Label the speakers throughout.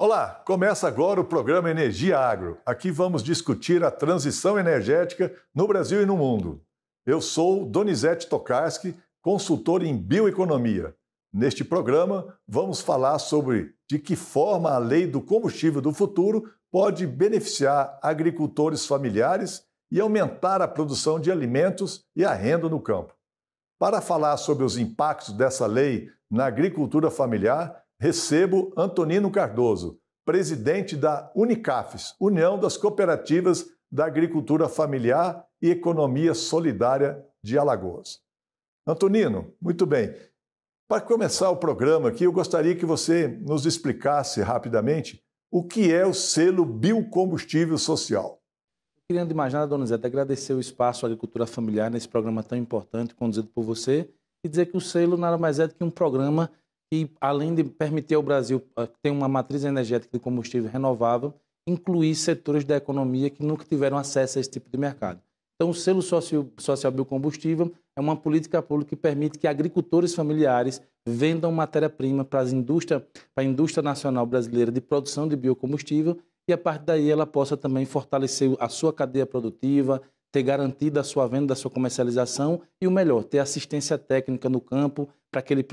Speaker 1: Olá, começa agora o programa Energia Agro. Aqui vamos discutir a transição energética no Brasil e no mundo. Eu sou Donizete Tokarski, consultor em bioeconomia. Neste programa, vamos falar sobre de que forma a lei do combustível do futuro pode beneficiar agricultores familiares e aumentar a produção de alimentos e a renda no campo. Para falar sobre os impactos dessa lei na agricultura familiar, recebo Antonino Cardoso, presidente da Unicafes, União das Cooperativas da Agricultura Familiar e Economia Solidária de Alagoas. Antonino, muito bem. Para começar o programa aqui, eu gostaria que você nos explicasse rapidamente o que é o selo Biocombustível Social.
Speaker 2: Queria, de mais nada, Donizete, agradecer o espaço à agricultura familiar nesse programa tão importante, conduzido por você, e dizer que o selo nada mais é do que um programa que, além de permitir ao Brasil ter uma matriz energética de combustível renovável, incluir setores da economia que nunca tiveram acesso a esse tipo de mercado. Então, o selo social biocombustível é uma política pública que permite que agricultores familiares vendam matéria-prima para a indústria nacional brasileira de produção de biocombustível e, a partir daí, ela possa também fortalecer a sua cadeia produtiva, ter garantida a sua venda, a sua comercialização e, o melhor, ter assistência técnica no campo para que ele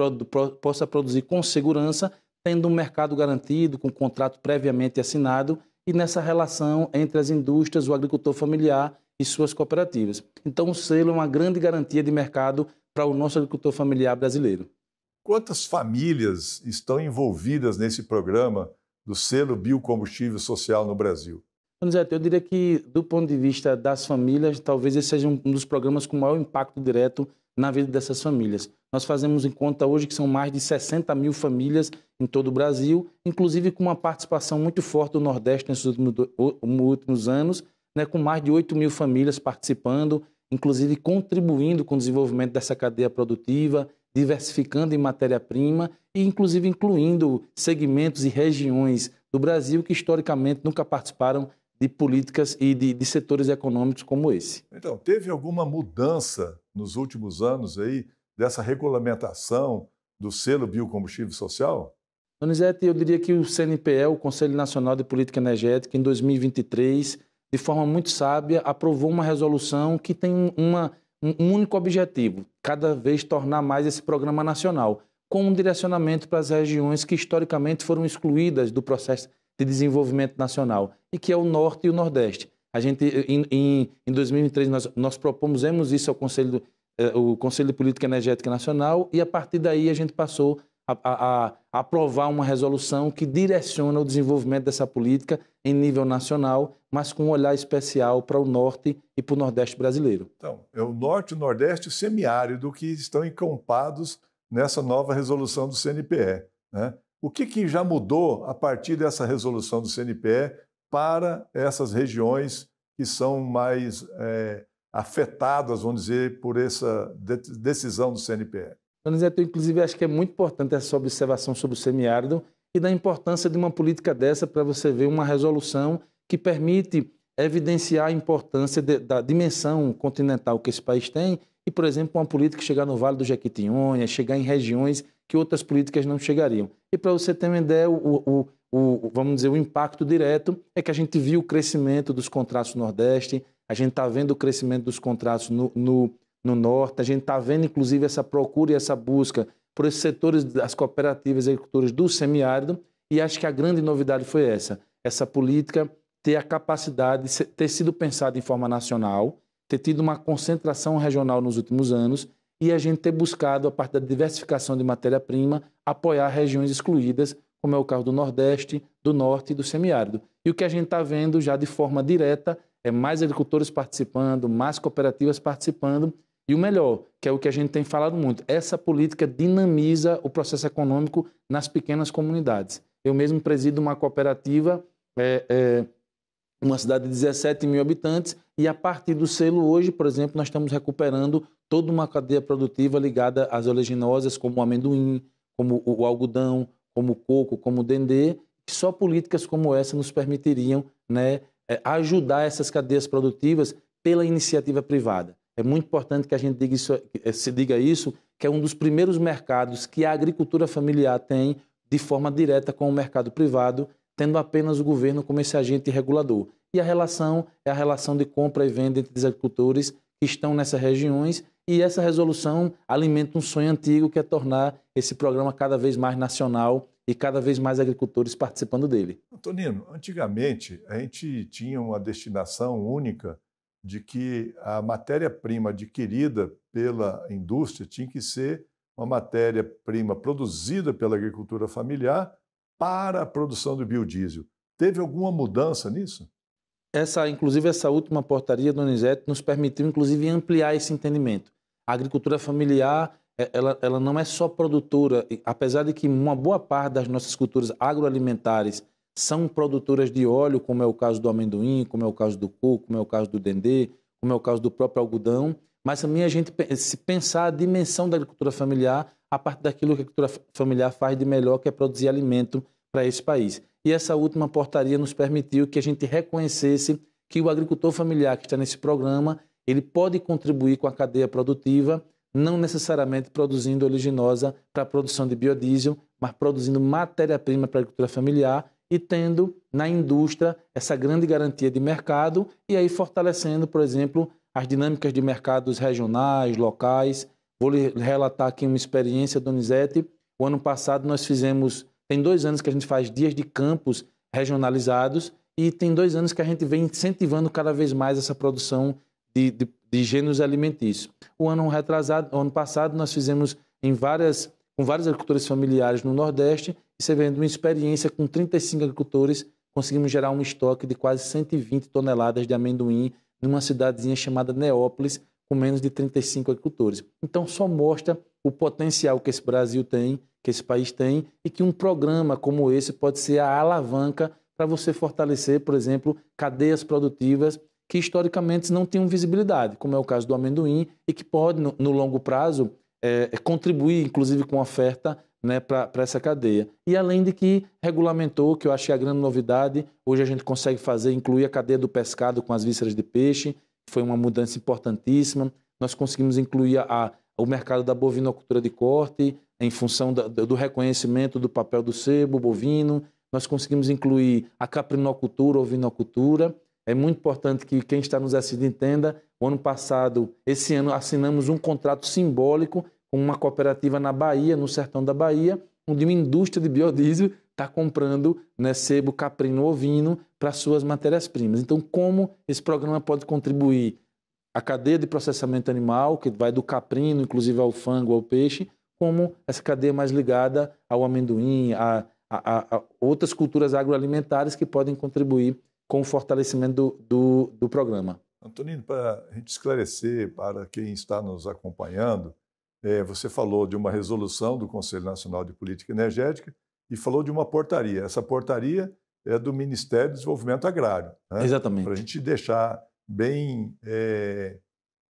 Speaker 2: possa produzir com segurança, tendo um mercado garantido, com contrato previamente assinado e nessa relação entre as indústrias, o agricultor familiar e suas cooperativas. Então, o selo é uma grande garantia de mercado para o nosso agricultor familiar brasileiro.
Speaker 1: Quantas famílias estão envolvidas nesse programa do selo Biocombustível Social no Brasil?
Speaker 2: Eu diria que, do ponto de vista das famílias, talvez esse seja um dos programas com maior impacto direto na vida dessas famílias. Nós fazemos em conta hoje que são mais de 60 mil famílias em todo o Brasil, inclusive com uma participação muito forte do Nordeste nesses últimos anos, com mais de 8 mil famílias participando, inclusive contribuindo com o desenvolvimento dessa cadeia produtiva, diversificando em matéria-prima e, inclusive, incluindo segmentos e regiões do Brasil que, historicamente, nunca participaram de políticas e de setores econômicos como esse.
Speaker 1: Então, teve alguma mudança nos últimos anos aí dessa regulamentação do selo Biocombustível Social?
Speaker 2: Donizete, eu diria que o CNPE, o Conselho Nacional de Política Energética, em 2023, de forma muito sábia, aprovou uma resolução que tem um único objetivo, cada vez tornar mais esse programa nacional, com um direcionamento para as regiões que historicamente foram excluídas do processo de desenvolvimento nacional, e que é o Norte e o Nordeste. A gente, em 2023, nós propomos isso ao o Conselho de Política Energética Nacional e, a partir daí, a gente passou a aprovar uma resolução que direciona o desenvolvimento dessa política em nível nacional, mas com um olhar especial para o Norte e para o Nordeste brasileiro.
Speaker 1: Então, é o Norte e o Nordeste semiárido que estão encampados nessa nova resolução do CNPE, né? O que já mudou a partir dessa resolução do CNPE para essas regiões que são mais afetadas, vamos dizer, por essa decisão do CNPE?
Speaker 2: Donizete, eu, inclusive, acho que é muito importante essa observação sobre o semiárido e da importância de uma política dessa para você ver uma resolução que permite evidenciar a importância da dimensão continental que esse país tem e, por exemplo, uma política que chegar no Vale do Jequitinhonha, chegar em regiões que outras políticas não chegariam. E para você ter uma ideia, vamos dizer, o impacto direto é que a gente viu o crescimento dos contratos no Nordeste, a gente está vendo o crescimento dos contratos no Norte, a gente está vendo, inclusive, essa procura e essa busca por esses setores das cooperativas e agricultores do semiárido, e acho que a grande novidade foi essa política ter a capacidade de ter sido pensada em forma nacional, ter tido uma concentração regional nos últimos anos e a gente ter buscado, a partir da diversificação de matéria-prima, apoiar regiões excluídas, como é o caso do Nordeste, do Norte e do semiárido. E o que a gente está vendo já de forma direta é mais agricultores participando, mais cooperativas participando e o melhor, que é o que a gente tem falado muito, essa política dinamiza o processo econômico nas pequenas comunidades. Eu mesmo presido uma cooperativa, uma cidade de 17 mil habitantes, e a partir do selo hoje, por exemplo, nós estamos recuperando toda uma cadeia produtiva ligada às oleaginosas, como o amendoim, como o algodão, como o coco, como o dendê, que só políticas como essa nos permitiriam, ajudar essas cadeias produtivas pela iniciativa privada. É muito importante que a gente diga isso, que é um dos primeiros mercados que a agricultura familiar tem de forma direta com o mercado privado, tendo apenas o governo como esse agente regulador. E a relação é a relação de compra e venda entre os agricultores que estão nessas regiões, e essa resolução alimenta um sonho antigo, que é tornar esse programa cada vez mais nacional e cada vez mais agricultores participando dele.
Speaker 1: Antonino, antigamente a gente tinha uma destinação única de que a matéria-prima adquirida pela indústria tinha que ser uma matéria-prima produzida pela agricultura familiar para a produção do biodiesel. Teve alguma mudança nisso?
Speaker 2: Inclusive, essa última portaria, Donizete, nos permitiu, inclusive, ampliar esse entendimento. A agricultura familiar, ela não é só produtora, apesar de que uma boa parte das nossas culturas agroalimentares são produtoras de óleo, como é o caso do amendoim, como é o caso do coco, como é o caso do dendê, como é o caso do próprio algodão, mas também a gente se pensar a dimensão da agricultura familiar a partir daquilo que a agricultura familiar faz de melhor, que é produzir alimento para esse país. E essa última portaria nos permitiu que a gente reconhecesse que o agricultor familiar que está nesse programa, ele pode contribuir com a cadeia produtiva, não necessariamente produzindo oleaginosa para a produção de biodiesel, mas produzindo matéria-prima para a agricultura familiar e tendo na indústria essa grande garantia de mercado e aí fortalecendo, por exemplo, as dinâmicas de mercados regionais, locais. Vou lhe relatar aqui uma experiência, Donizete. O ano passado nós fizemos... Tem 2 anos que a gente faz dias de campos regionalizados e tem 2 anos que a gente vem incentivando cada vez mais essa produção de gêneros alimentícios. O ano passado, nós fizemos com vários agricultores familiares no Nordeste, e você vendo uma experiência com 35 agricultores, conseguimos gerar um estoque de quase 120 toneladas de amendoim numa cidadezinha chamada Neópolis, com menos de 35 agricultores. Então, só mostra o potencial que esse Brasil tem, que esse país tem, e que um programa como esse pode ser a alavanca para você fortalecer, por exemplo, cadeias produtivas que historicamente não tinham visibilidade, como é o caso do amendoim, e que pode, no longo prazo, contribuir, inclusive, com oferta, né, para essa cadeia. E além de que regulamentou, que eu achei a grande novidade, hoje a gente consegue incluir a cadeia do pescado com as vísceras de peixe, foi uma mudança importantíssima. Nós conseguimos incluir o mercado da bovinocultura de corte, em função do reconhecimento do papel do sebo bovino. Nós conseguimos incluir a caprinocultura, ovinocultura. É muito importante que quem está nos assistindo entenda. O ano passado, esse ano, assinamos um contrato simbólico com uma cooperativa na Bahia, no sertão da Bahia, onde uma indústria de biodiesel está comprando, né, sebo caprino ovino para suas matérias-primas. Então, como esse programa pode contribuir a cadeia de processamento animal, que vai do caprino, inclusive ao frango, ao peixe, como essa cadeia mais ligada ao amendoim, a outras culturas agroalimentares que podem contribuir com o fortalecimento do programa.
Speaker 1: Antonino, para a gente esclarecer para quem está nos acompanhando, você falou de uma resolução do Conselho Nacional de Política Energética e falou de uma portaria. Essa portaria é do Ministério do Desenvolvimento Agrário, né?
Speaker 2: Exatamente.
Speaker 1: Para a gente deixar bem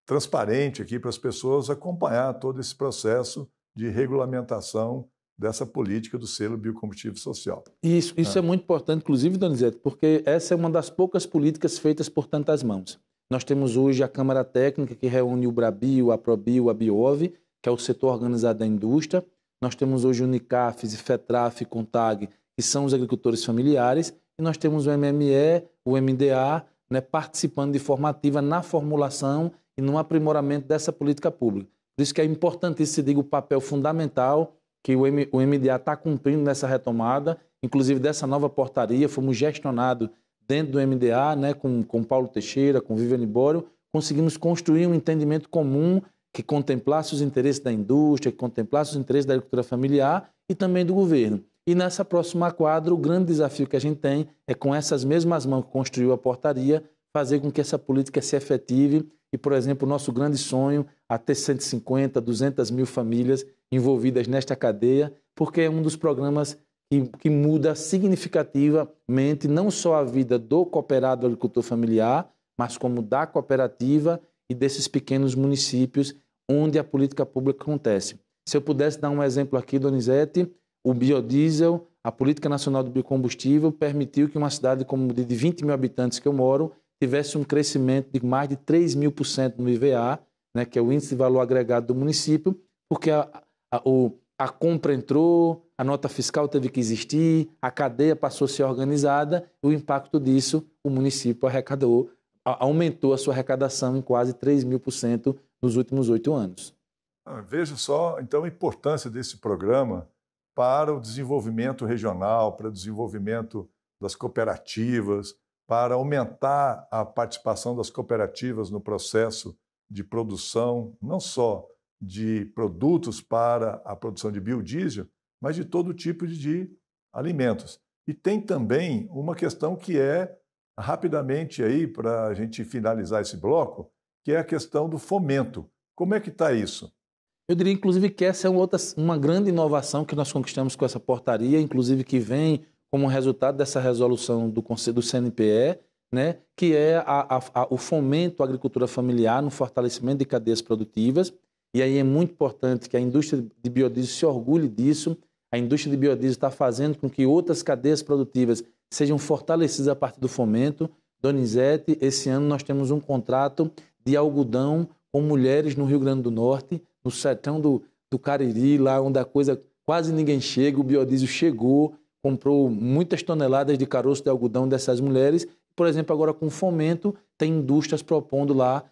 Speaker 1: transparente aqui para as pessoas acompanhar todo esse processo de regulamentação dessa política do selo biocombustível social.
Speaker 2: Isso é muito importante, inclusive, Donizete, porque essa é uma das poucas políticas feitas por tantas mãos. Nós temos hoje a Câmara Técnica, que reúne o Brabio, a Probio, a Biov, que é o setor organizado da indústria. Nós temos hoje o Unicafes, FETRAF, CONTAG, que são os agricultores familiares. E nós temos o MME, o MDA, né, participando de forma ativa na formulação e no aprimoramento dessa política pública. Por isso que é importante se diga o papel fundamental que o MDA está cumprindo nessa retomada, inclusive dessa nova portaria. Fomos gestionados dentro do MDA, né, com Paulo Teixeira, com Viviane Bório, conseguimos construir um entendimento comum que contemplasse os interesses da indústria, que contemplasse os interesses da agricultura familiar e também do governo. E nessa próxima quadra, o grande desafio que a gente tem é, com essas mesmas mãos que construiu a portaria, fazer com que essa política se efetive e, por exemplo, o nosso grande sonho a ter 150, 200 mil famílias envolvidas nesta cadeia, porque é um dos programas que muda significativamente não só a vida do cooperado agricultor familiar, mas como da cooperativa e desses pequenos municípios onde a política pública acontece. Se eu pudesse dar um exemplo aqui, Donizete, o biodiesel, a Política Nacional do Biocombustível, permitiu que uma cidade como de 20 mil habitantes que eu moro tivesse um crescimento de mais de 3.000% no IVA, né, que é o Índice de Valor Agregado do município, porque a compra entrou, a nota fiscal teve que existir, a cadeia passou a ser organizada, e o impacto disso, o município aumentou a sua arrecadação em quase 3.000% nos últimos 8 anos.
Speaker 1: Veja só, então, a importância desse programa para o desenvolvimento regional, para o desenvolvimento das cooperativas, para aumentar a participação das cooperativas no processo de produção, não só de produtos para a produção de biodiesel, mas de todo tipo de alimentos. E tem também uma questão que é, rapidamente aí, para a gente finalizar esse bloco, que é a questão do fomento. Como é que está isso?
Speaker 2: Eu diria, inclusive, que essa é uma grande inovação que nós conquistamos com essa portaria, inclusive que vem como resultado dessa resolução do Conselho do CNPE, né, que é o fomento à agricultura familiar no fortalecimento de cadeias produtivas. E aí é muito importante que a indústria de biodiesel se orgulhe disso. A indústria de biodiesel está fazendo com que outras cadeias produtivas sejam fortalecidas a partir do fomento. Donizete, esse ano nós temos um contrato de algodão com mulheres no Rio Grande do Norte, no sertão do Cariri, lá onde a coisa quase ninguém chega, o biodiesel chegou, comprou muitas toneladas de caroço de algodão dessas mulheres. Por exemplo, agora com fomento, tem indústrias propondo lá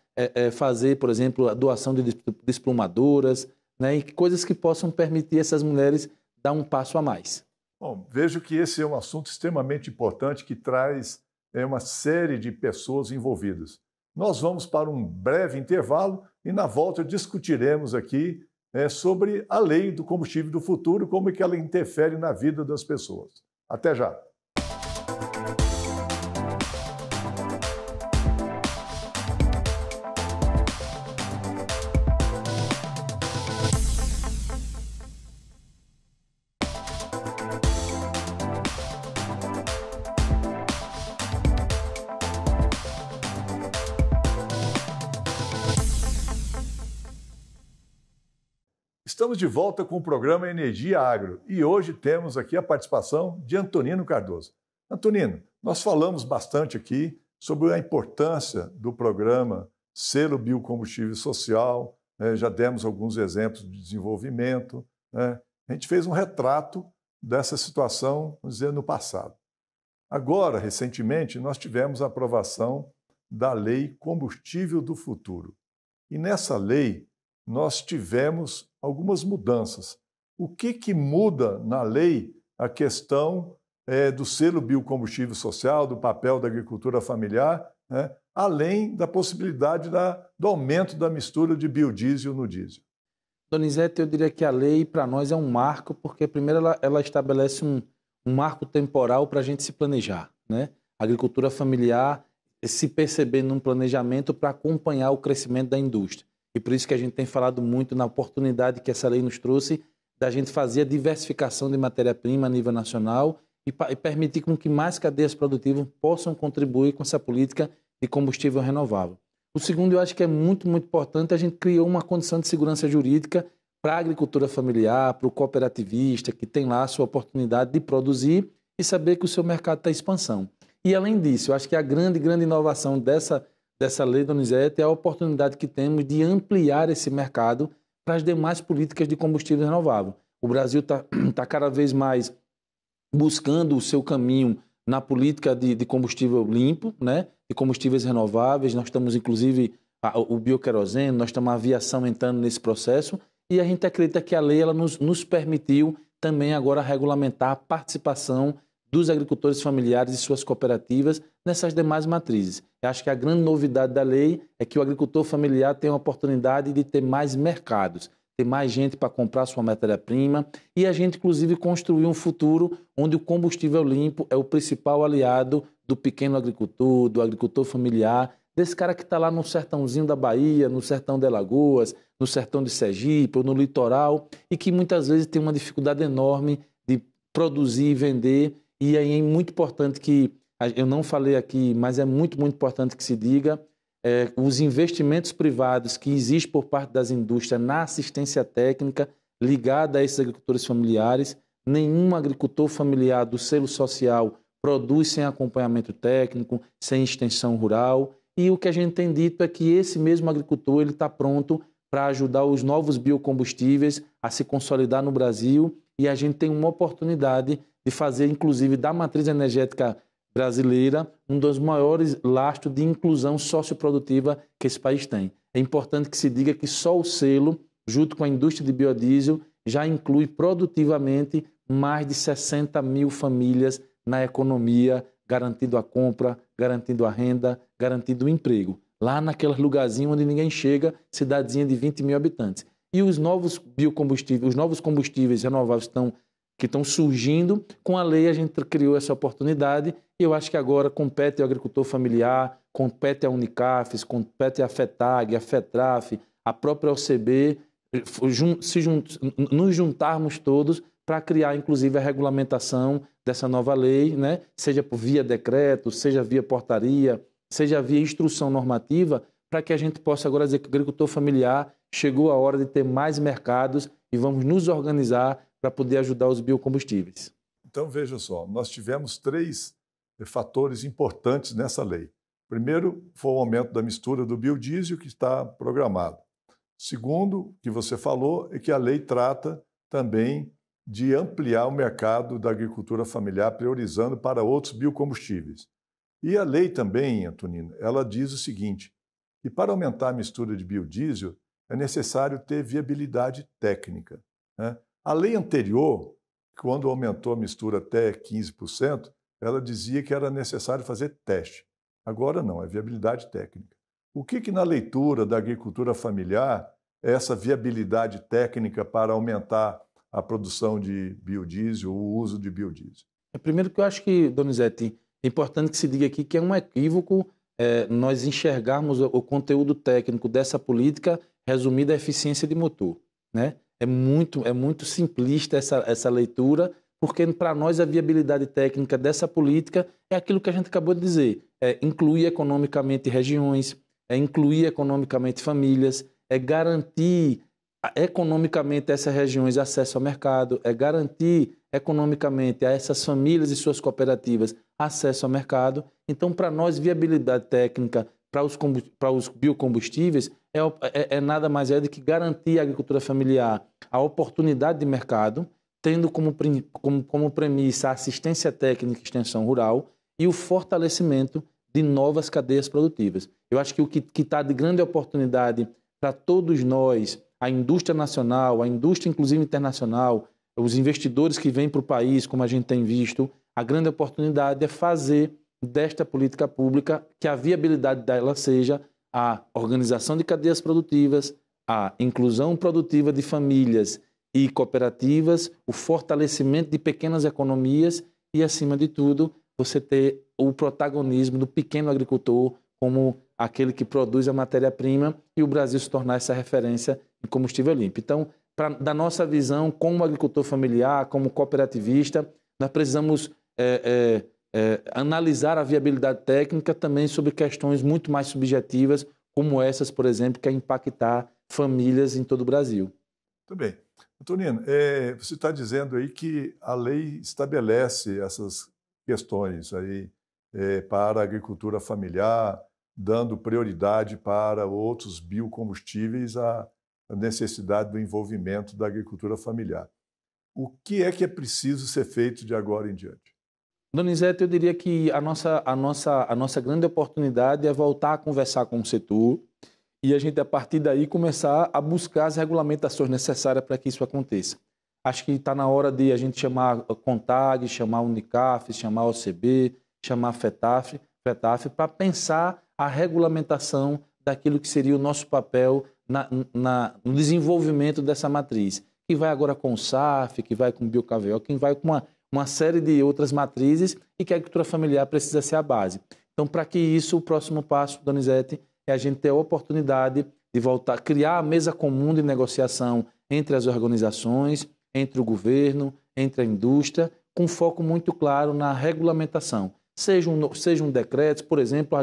Speaker 2: fazer, por exemplo, a doação de desplumadoras, né, e coisas que possam permitir essas mulheres dar um passo a mais.
Speaker 1: Bom, vejo que esse é um assunto extremamente importante que traz uma série de pessoas envolvidas. Nós vamos para um breve intervalo e na volta discutiremos aqui sobre a lei do combustível do futuro, como é que ela interfere na vida das pessoas. Até já! Estamos de volta com o programa Energia Agro e hoje temos aqui a participação de Antonino Cardoso. Antonino, nós falamos bastante aqui sobre a importância do programa Selo Biocombustível Social, já demos alguns exemplos de desenvolvimento, né? A gente fez um retrato dessa situação, vamos dizer, no passado. Agora, recentemente, nós tivemos a aprovação da Lei Combustível do Futuro. E nessa lei, nós tivemos algumas mudanças. O que muda na lei a questão do selo biocombustível social, do papel da agricultura familiar, né, além da possibilidade do aumento da mistura de biodiesel no diesel?
Speaker 2: Donizete, eu diria que a lei para nós é um marco, porque primeiro ela estabelece um marco temporal para a gente se planejar, né? A agricultura familiar se perceber num planejamento para acompanhar o crescimento da indústria. E por isso que a gente tem falado muito na oportunidade que essa lei nos trouxe da gente fazer a diversificação de matéria-prima a nível nacional e permitir com que mais cadeias produtivas possam contribuir com essa política de combustível renovável. O segundo, eu acho que é muito, muito importante, a gente criou uma condição de segurança jurídica para a agricultura familiar, para o cooperativista, que tem lá a sua oportunidade de produzir e saber que o seu mercado está em expansão. E, além disso, eu acho que a grande inovação dessa lei, Donizete, é a oportunidade que temos de ampliar esse mercado para as demais políticas de combustível renovável. O Brasil está cada vez mais buscando o seu caminho na política de combustível limpo, né? De combustíveis renováveis. Nós estamos, inclusive, o bioquerosene, nós estamos a aviação entrando nesse processo e a gente acredita que a lei ela nos permitiu também agora regulamentar a participação dos agricultores familiares e suas cooperativas nessas demais matrizes. Eu acho que a grande novidade da lei é que o agricultor familiar tem a oportunidade de ter mais mercados, ter mais gente para comprar sua matéria-prima e a gente, inclusive, construir um futuro onde o combustível limpo é o principal aliado do pequeno agricultor, do agricultor familiar, desse cara que está lá no sertãozinho da Bahia, no sertão de Alagoas, no sertão de Sergipe ou no litoral e que muitas vezes tem uma dificuldade enorme de produzir e vender. E aí é muito importante que, eu não falei aqui, mas é muito, muito importante que se diga, os investimentos privados que existem por parte das indústrias na assistência técnica ligada a esses agricultores familiares. Nenhum agricultor familiar do selo social produz sem acompanhamento técnico, sem extensão rural. E o que a gente tem dito é que esse mesmo agricultor ele está pronto para ajudar os novos biocombustíveis a se consolidar no Brasil e a gente tem uma oportunidade de fazer, inclusive, da matriz energética brasileira, um dos maiores lastros de inclusão socioprodutiva que esse país tem. É importante que se diga que só o selo, junto com a indústria de biodiesel, já inclui produtivamente mais de 60 mil famílias na economia, garantindo a compra, garantindo a renda, garantindo o emprego. Lá naqueles lugarzinhos onde ninguém chega, cidadezinha de 20 mil habitantes. E os novos biocombustíveis, os novos combustíveis renováveis que estão surgindo, com a lei a gente criou essa oportunidade e eu acho que agora compete ao agricultor familiar, compete à Unicafes, compete à FETAG, à FETRAF, à própria OCB, nos juntarmos todos para criar, inclusive, a regulamentação dessa nova lei, né? Seja por via decreto, seja via portaria, seja via instrução normativa, para que a gente possa agora dizer que o agricultor familiar chegou a hora de ter mais mercados e vamos nos organizar para poder ajudar os biocombustíveis.
Speaker 1: Então, veja só, nós tivemos 3 fatores importantes nessa lei. Primeiro, foi o aumento da mistura do biodiesel, que está programado. Segundo, que você falou, é que a lei trata também de ampliar o mercado da agricultura familiar, priorizando para outros biocombustíveis. E a lei também, Antonino, ela diz o seguinte, que para aumentar a mistura de biodiesel, é necessário ter viabilidade técnica, né? A lei anterior, quando aumentou a mistura até 15%, ela dizia que era necessário fazer teste. Agora não, é viabilidade técnica. O que na leitura da agricultura familiar é essa viabilidade técnica para aumentar a produção de biodiesel, o uso de biodiesel?
Speaker 2: Primeiro que eu acho que, Donizete, é importante que se diga aqui que é um equívoco nós enxergarmos o conteúdo técnico dessa política resumido à eficiência de motor, né? É muito simplista essa leitura, porque para nós a viabilidade técnica dessa política é aquilo que a gente acabou de dizer, é incluir economicamente regiões, é incluir economicamente famílias, é garantir economicamente a essas regiões acesso ao mercado, é garantir economicamente a essas famílias e suas cooperativas acesso ao mercado. Então, para nós, viabilidade técnica para os biocombustíveis é nada mais do que garantir à agricultura familiar a oportunidade de mercado, tendo como premissa a assistência técnica e extensão rural e o fortalecimento de novas cadeias produtivas. Eu acho que o que está de grande oportunidade para todos nós, a indústria nacional, a indústria inclusive internacional, os investidores que vêm para o país, como a gente tem visto, a grande oportunidade é fazer desta política pública que a viabilidade dela seja a organização de cadeias produtivas, a inclusão produtiva de famílias e cooperativas, o fortalecimento de pequenas economias e, acima de tudo, você ter o protagonismo do pequeno agricultor como aquele que produz a matéria-prima e o Brasil se tornar essa referência em combustível limpo. Então, da nossa visão, como agricultor familiar, como cooperativista, nós precisamos analisar a viabilidade técnica também sobre questões muito mais subjetivas, como essas, por exemplo, que é impactar famílias em todo o Brasil.
Speaker 1: Muito bem. Antonino, você está dizendo aí que a lei estabelece essas questões aí para a agricultura familiar, dando prioridade para outros biocombustíveis à necessidade do envolvimento da agricultura familiar. O que é preciso ser feito de agora em diante?
Speaker 2: Donizete, eu diria que a nossa grande oportunidade é voltar a conversar com o setor e a gente, a partir daí, começar a buscar as regulamentações necessárias para que isso aconteça. Acho que está na hora de a gente chamar a CONTAG, chamar a Unicaf, chamar a OCB, chamar a FETAF para pensar a regulamentação daquilo que seria o nosso papel no desenvolvimento dessa matriz, que vai agora com o SAF, que vai com o BioKVO, que vai com uma série de outras matrizes e que a agricultura familiar precisa ser a base. Então, para que isso, o próximo passo, Donizete, é a gente ter a oportunidade de voltar a criar a mesa comum de negociação entre as organizações, entre o governo, entre a indústria, com foco muito claro na regulamentação. Seja um decreto, por exemplo,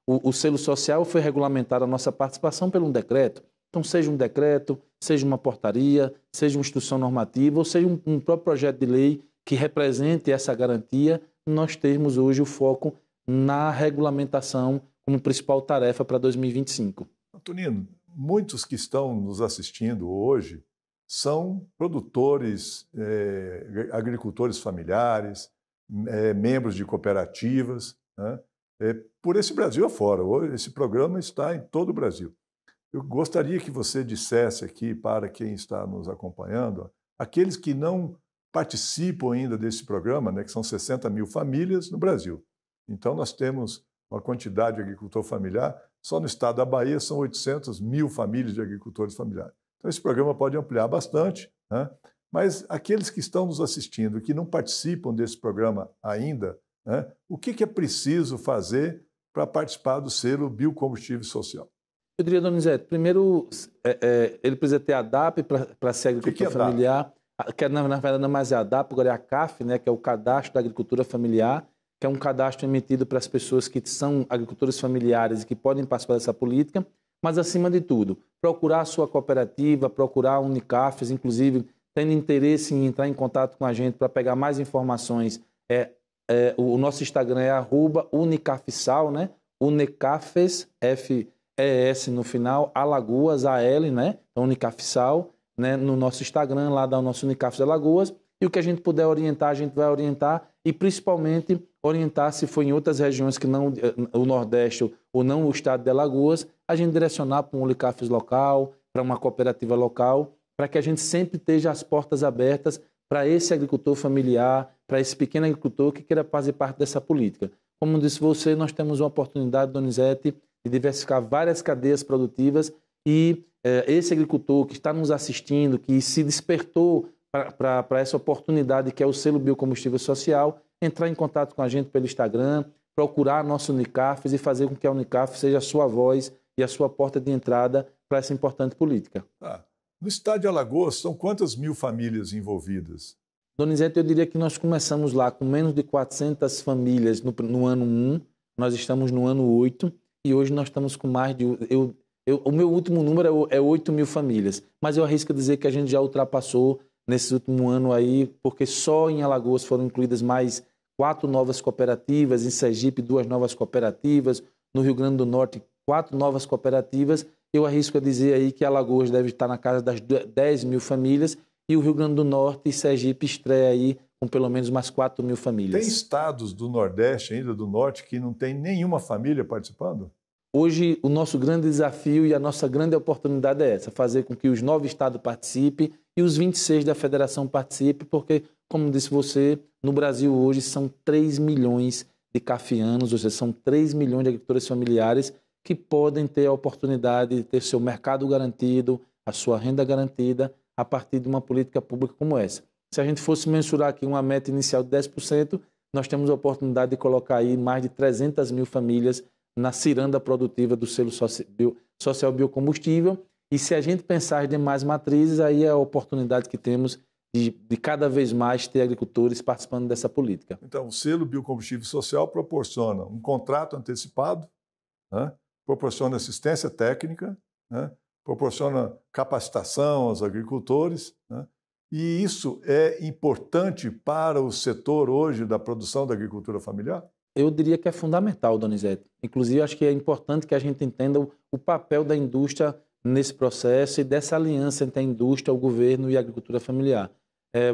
Speaker 2: o selo social foi regulamentado a nossa participação por um decreto. Então, seja um decreto, seja uma portaria, seja uma instrução normativa, ou seja um próprio projeto de lei que represente essa garantia, nós temos hoje o foco na regulamentação como principal tarefa para 2025.
Speaker 1: Antonino, muitos que estão nos assistindo hoje são produtores, agricultores familiares, membros de cooperativas, né? Por esse Brasil afora. Esse programa está em todo o Brasil. Eu gostaria que você dissesse aqui para quem está nos acompanhando, aqueles que não participam ainda desse programa, né, que são 60 mil famílias no Brasil. Então, nós temos uma quantidade de agricultor familiar, só no estado da Bahia são 800 mil famílias de agricultores familiares. Então, esse programa pode ampliar bastante, né? Mas aqueles que estão nos assistindo, que não participam desse programa ainda, né, o que é preciso fazer para participar do selo Biocombustível Social?
Speaker 2: Eu diria, Donizete, primeiro, ele precisa ter a DAP para ser agricultor familiar, que na verdade não é mais a DAP, agora é a CAF, né, que é o Cadastro da Agricultura Familiar, que é um cadastro emitido para as pessoas que são agricultores familiares e que podem participar dessa política, mas, acima de tudo, procurar a sua cooperativa, procurar a Unicafes, inclusive, tendo interesse em entrar em contato com a gente para pegar mais informações, o nosso Instagram é @unicafsal, né? Unicafes, F-E-S no final, Alagoas, A-L, né? Então, Unicafsal, né? No nosso Instagram, lá dá o nosso Unicafes Alagoas. E o que a gente puder orientar, a gente vai orientar. E, principalmente, orientar se for em outras regiões que não o Nordeste ou não o estado de Alagoas, a gente direcionar para um Unicafes local, para uma cooperativa local, para que a gente sempre esteja as portas abertas para esse agricultor familiar, para esse pequeno agricultor que queira fazer parte dessa política. Como disse você, nós temos uma oportunidade, Donizete, de diversificar várias cadeias produtivas e esse agricultor que está nos assistindo, que se despertou para essa oportunidade que é o selo Biocombustível Social, entrar em contato com a gente pelo Instagram, procurar a nossa Unicafes e fazer com que a Unicafes seja a sua voz e a sua porta de entrada para essa importante política.
Speaker 1: No estado de Alagoas, são quantas mil famílias envolvidas?
Speaker 2: Donizete, eu diria que nós começamos lá com menos de 400 famílias no ano 1, nós estamos no ano 8 e hoje nós estamos com mais de... o meu último número é 8 mil famílias, mas eu arrisco dizer que a gente já ultrapassou nesse último ano aí, porque só em Alagoas foram incluídas mais 4 novas cooperativas, em Sergipe 2 novas cooperativas, no Rio Grande do Norte 4 novas cooperativas. Eu arrisco a dizer aí que Alagoas deve estar na casa das 10 mil famílias e o Rio Grande do Norte e Sergipe estreia aí com pelo menos mais 4 mil famílias.
Speaker 1: Tem estados do Nordeste, ainda do Norte, que não tem nenhuma família participando?
Speaker 2: Hoje, o nosso grande desafio e a nossa grande oportunidade é essa, fazer com que os 9 estados participem e os 26 da federação participem, porque, como disse você, no Brasil hoje são 3 milhões de cafianos, ou seja, são 3 milhões de agricultores familiares que podem ter a oportunidade de ter seu mercado garantido, a sua renda garantida, a partir de uma política pública como essa. Se a gente fosse mensurar aqui uma meta inicial de 10%, nós temos a oportunidade de colocar aí mais de 300 mil famílias na ciranda produtiva do selo social biocombustível. E se a gente pensar em demais matrizes, aí é a oportunidade que temos de cada vez mais ter agricultores participando dessa política.
Speaker 1: Então, o selo Biocombustível Social proporciona um contrato antecipado, né? Proporciona assistência técnica, né? Proporciona capacitação aos agricultores, né? E isso é importante para o setor hoje da produção da agricultura familiar?
Speaker 2: Eu diria que é fundamental, Donizete. Inclusive, acho que é importante que a gente entenda o papel da indústria nesse processo e dessa aliança entre a indústria, o governo e a agricultura familiar.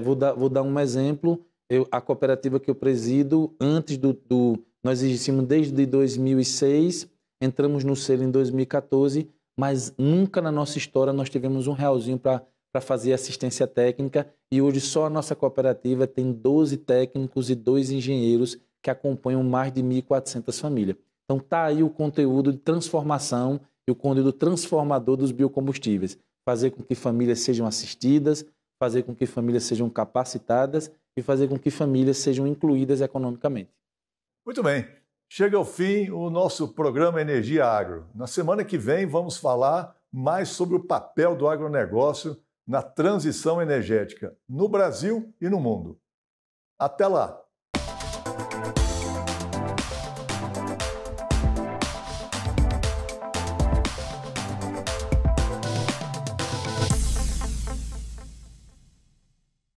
Speaker 2: Vou dar um exemplo. A cooperativa que eu presido, nós existimos desde 2006, entramos no selo em 2014, mas nunca na nossa história nós tivemos um realzinho para fazer assistência técnica e hoje só a nossa cooperativa tem 12 técnicos e 2 engenheiros que acompanham mais de 1.400 famílias. Então está aí o conteúdo de transformação e o conteúdo transformador dos biocombustíveis. Fazer com que famílias sejam assistidas, fazer com que famílias sejam capacitadas e fazer com que famílias sejam incluídas economicamente.
Speaker 1: Muito bem. Chega ao fim o nosso programa Energia Agro. Na semana que vem vamos falar mais sobre o papel do agronegócio na transição energética no Brasil e no mundo. Até lá!